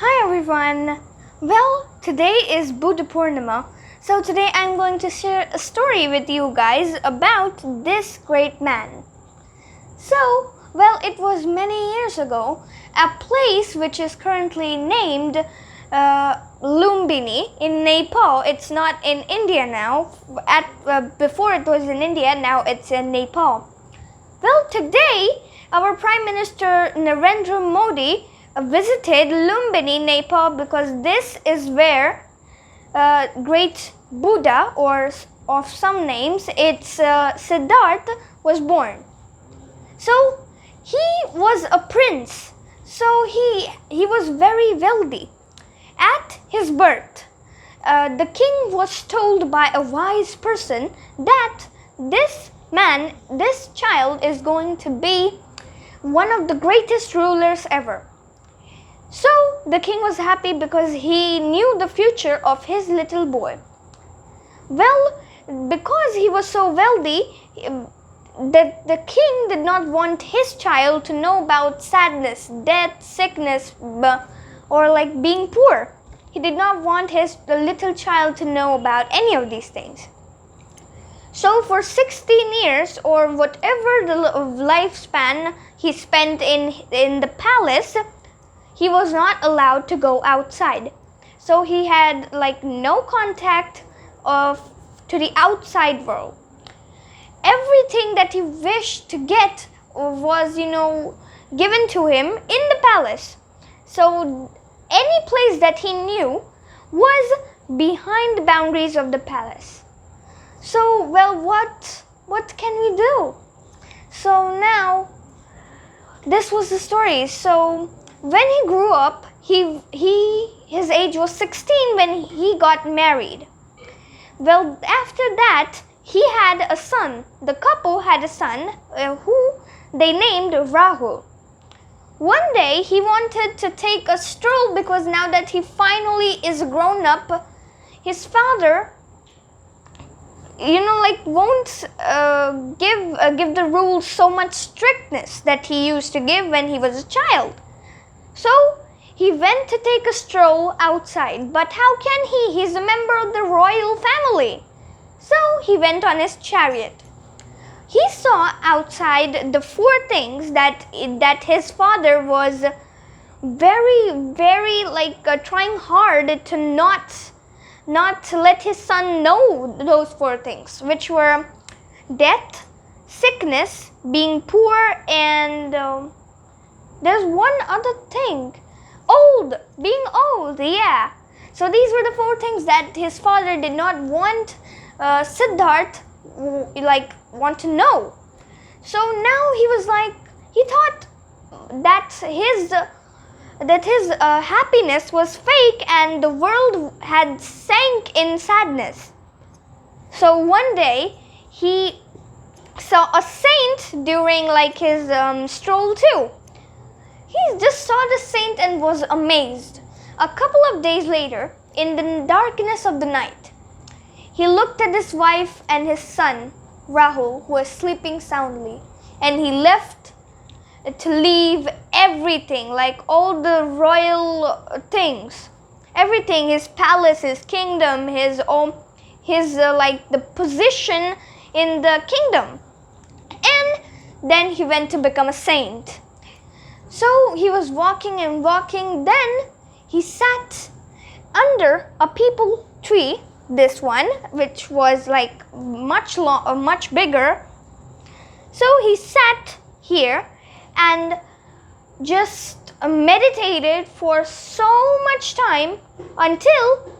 Hi everyone! Well, today is Buddha Purnima, so today I'm going to share a story with you guys about this great man. So, it was many years ago, a place which is currently named Lumbini in Nepal. It's not in India now. Before it was in India, now it's in Nepal. Well, today our Prime Minister Narendra Modi visited Lumbini, Nepal, because this is where great Buddha, or of some names, it's Siddhartha, was born. So he was a prince. So he was very wealthy. At his birth, the king was told by a wise person that this child is going to be one of the greatest rulers ever. So the king was happy because he knew the future of his little boy. Well, because he was so wealthy, the king did not want his child to know about sadness, death, sickness, or like being poor. He did not want his little child to know about any of these things. So for 16 years, or whatever the lifespan he spent in the palace, he was not allowed to go outside. So he had no contact to the outside world. Everything that he wished to get was, given to him in the palace. So any place that he knew was behind the boundaries of the palace. So, what can we do? So now, this was the story. So when he grew up, his age was 16 when he got married. Well, after that, he had a son. The couple had a son who they named Rahul. One day, he wanted to take a stroll because now that he finally is grown up, his father won't give the rules so much strictness that he used to give when he was a child. So he went to take a stroll outside, but how can he? He's a member of the royal family. So he went on his chariot. He saw outside the 4 things that his father was very, very trying hard to not let his son know those 4 things, which were death, sickness, being poor, and there's one other thing, being old, yeah. So these were the 4 things that his father did not want Siddhartha want to know. So now he thought that his happiness was fake and the world had sank in sadness. So one day he saw a saint during his stroll too. He just saw the saint and was amazed. A couple of days later, in the darkness of the night, he looked at his wife and his son, Rahul, who was sleeping soundly, and he left to leave everything, all the royal things, everything, his palace, his kingdom, the position in the kingdom, and then he went to become a saint. So he was walking and walking, then he sat under a peepal tree, this one, which was much bigger. So he sat here and just meditated for so much time until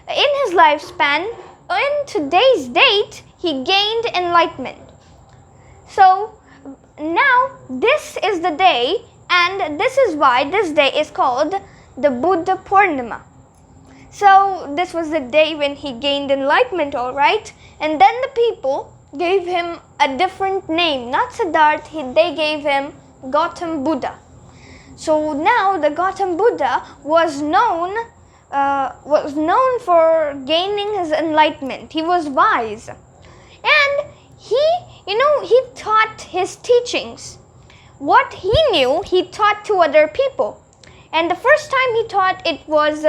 in his lifespan, in today's date, he gained enlightenment. So now this is the day, and this is why this day is called the Buddha Purnima. So this was the day when he gained enlightenment, alright? And then the people gave him a different name, not Siddhartha, they gave him Gautam Buddha. So now the Gautam Buddha was known for gaining his enlightenment. He was wise. And he taught his teachings. What he knew, he taught to other people. And the first time he taught, it was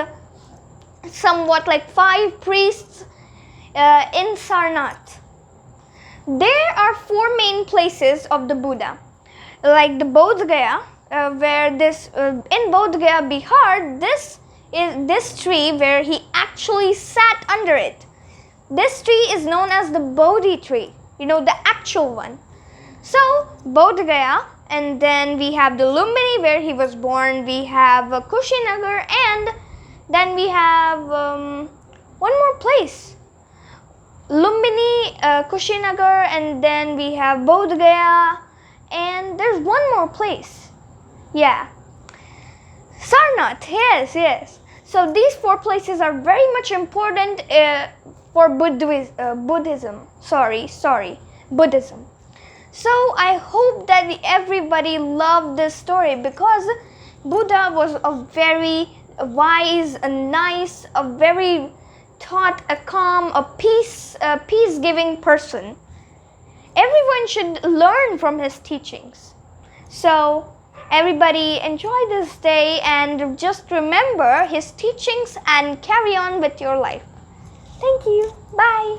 somewhat like 5 priests in Sarnath. There are 4 main places of the Buddha, like the Bodh Gaya, where this in Bodh Gaya, Bihar, this is this tree where he actually sat under it. This tree is known as the Bodhi tree, the actual one. So Bodh Gaya, and then we have the Lumbini where he was born. We have Kushinagar, and then we have one more place. Lumbini, Kushinagar, and then we have Bodh Gaya, and there's one more place. Yeah. Sarnath, yes. So these 4 places are very much important for Buddhism. Buddhism. So I hope that everybody loved this story, because Buddha was a very wise, a nice, a very taught, a calm, a peace-giving person. Everyone should learn from his teachings. So everybody enjoy this day and just remember his teachings and carry on with your life. Thank you. Bye.